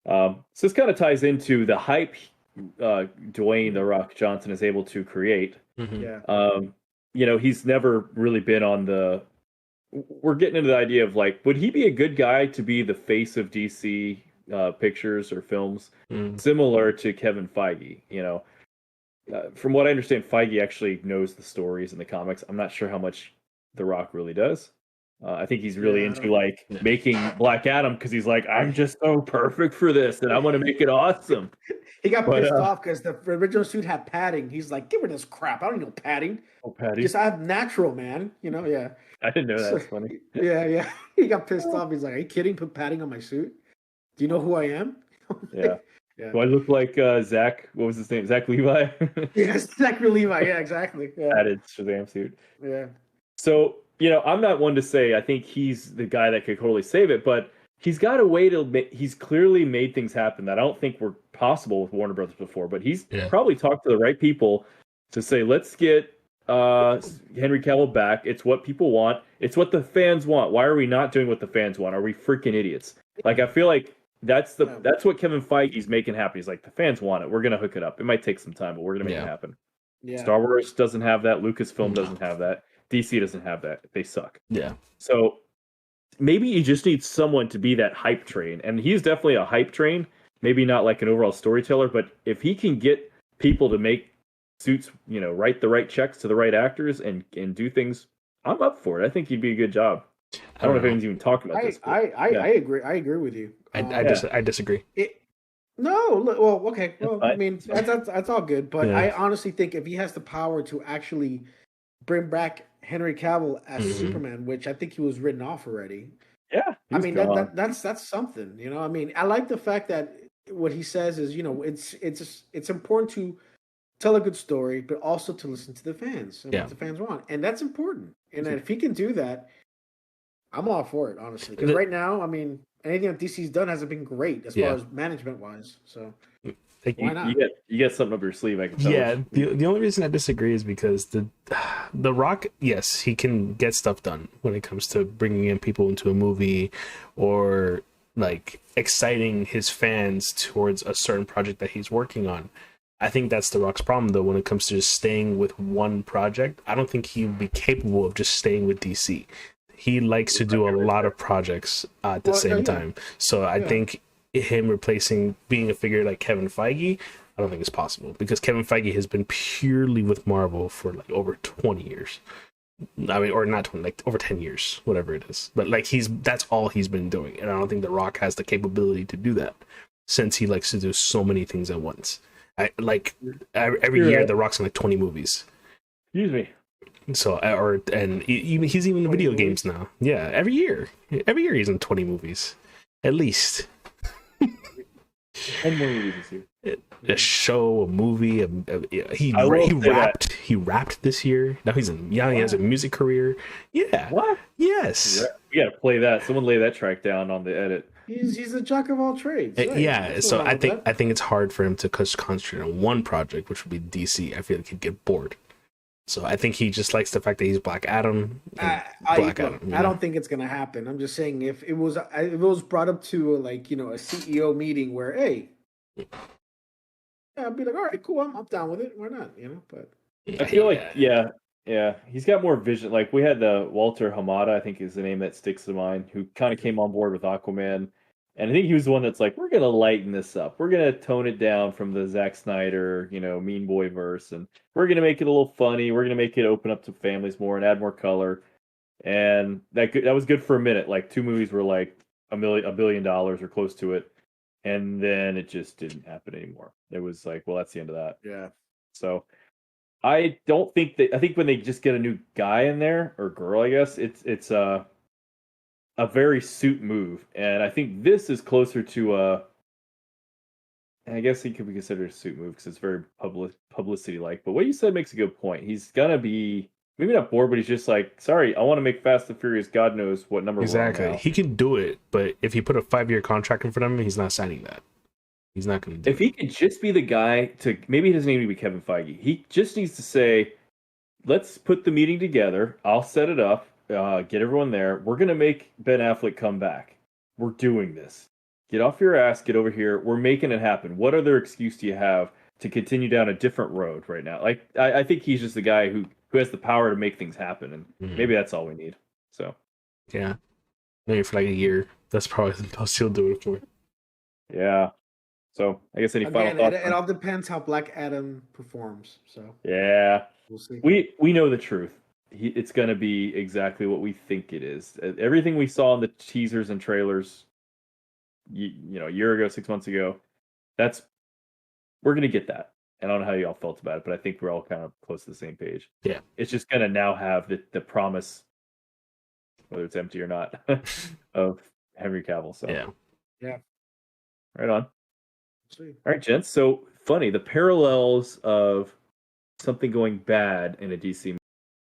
So this kind of ties into the hype Dwayne The Rock Johnson is able to create. Mm-hmm. Yeah. He's never really been on the. We're getting into the idea of like, would he be a good guy to be the face of DC pictures or films, similar to Kevin Feige? From what I understand, Feige actually knows the stories in the comics. I'm not sure how much The Rock really does. I think he's really into making Black Adam because he's like, I'm just so perfect for this, and I want to make it awesome. He got pissed off because the original suit had padding. He's like, "Get rid of this crap. I don't need no padding. Oh, padding. Just I have natural, man. Yeah." I didn't know that. That's funny. Yeah. He got pissed off. He's like, "Are you kidding? Put padding on my suit? Do you know who I am?" Yeah. Do I look like Zach? What was his name? Zach Levi? Yes, Zachary Levi. Yeah, exactly. Yeah. Added Shazam suit. Yeah. So, I'm not one to say I think he's the guy that could totally save it, but he's got a way he's clearly made things happen that I don't think were possible with Warner Brothers before, but he's probably talked to the right people to say, let's get Henry Cavill back. It's what people want. It's what the fans want. Why are we not doing what the fans want? Are we freaking idiots? Like, I feel like that's what Kevin Feige's making happen. He's like, the fans want it. We're going to hook it up. It might take some time, but we're going to make it happen. Yeah. Star Wars doesn't have that. Lucasfilm doesn't have that. DC doesn't have that. They suck. Yeah. So maybe you just need someone to be that hype train. And he's definitely a hype train. Maybe not like an overall storyteller, but if he can get people to make suits, write the right checks to the right actors and do things, I'm up for it. I think he'd be a good job. I don't know if anyone's even talking about this. I agree. I agree with you. I disagree. Okay. Well, I mean, that's all good. But I honestly think if he has the power to actually bring back Henry Cavill as Superman, which I think he was written off already. Yeah. I mean, that's something. I mean, I like the fact that what he says is, it's important to tell a good story, but also to listen to the fans and what the fans want, and that's important. And if he can do that, I'm all for it, honestly. Because right now, I mean, anything that DC's done hasn't been great as far as management wise. So why not? You get something up your sleeve, I can tell. Yeah, the only reason I disagree is because the Rock, yes, he can get stuff done when it comes to bringing in people into a movie or like exciting his fans towards a certain project that he's working on. I think that's the Rock's problem, though, when it comes to just staying with one project. I don't think he would be capable of just staying with DC. He likes to do a lot of projects at the same time. So I think him replacing being a figure like Kevin Feige, I don't think it's possible, because Kevin Feige has been purely with Marvel for like over 20 years. I mean, or not 20, like over 10 years, whatever it is. But like that's all he's been doing. And I don't think The Rock has the capability to do that, since he likes to do so many things at once. Every year, The Rock's in like 20 movies. Excuse me. So, he's even in video games now. Yeah, every year he's in 20 movies, at least. 10 more movies this year. A show, a movie. He rapped this year. Now he has a music career. Yeah. What? Yes. We gotta play that. Someone lay that track down on the edit. He's a jack of all trades. Right? Yeah. So I think it's hard for him to concentrate on one project, which would be DC. I feel like he'd get bored. So I think he just likes the fact that he's Black Adam. Adam. I don't think it's gonna happen. I'm just saying if it was brought up to a CEO meeting where, hey, I'd be like, all right, cool, I'm down with it. Why not? But I feel like he's got more vision. Like we had the Walter Hamada, I think is the name that sticks to mind, who kind of came on board with Aquaman. And I think he was the one that's like, we're going to lighten this up. We're going to tone it down from the Zack Snyder, Mean Boy verse. And we're going to make it a little funny. We're going to make it open up to families more and add more color. And that was good for a minute. Like 2 movies were like $1 billion or close to it. And then it just didn't happen anymore. It was like, well, that's the end of that. Yeah. So I think when they just get a new guy in there, or girl, I guess, it's a very suit move, and I think this is closer to I guess he could be considered a suit move because it's very publicity like. But what you said makes a good point. He's gonna be maybe not bored, but he's just like, sorry, I want to make Fast and Furious. God knows what number. Exactly, he can do it, but if you put a 5-year contract in front of him, he's not signing that. He's not going to do it. If he could just be the guy to, maybe he doesn't need to be Kevin Feige. He just needs to say, let's put the meeting together. I'll set it up. Get everyone there. We're going to make Ben Affleck come back. We're doing this. get off your ass, get over here. We're making it happen. What other excuse do you have to continue down a different road right now? Like, I think he's just the guy who has the power to make things happen, and maybe that's all we need. So, yeah, maybe for like a year. That's probably the most he'll do it for. Yeah. So, I guess any final thoughts? It all depends how Black Adam performs. So, yeah, we'll see. We know the truth. It's going to be exactly what we think it is. Everything we saw in the teasers and trailers, you know, a year ago, 6 months ago, we're going to get that. And I don't know how you all felt about it, but I think we're all kind of close to the same page. Yeah. It's just going to now have the promise, whether it's empty or not, of Henry Cavill. So yeah. Right on. Sweet. All right, gents. So funny, the parallels of something going bad in a DC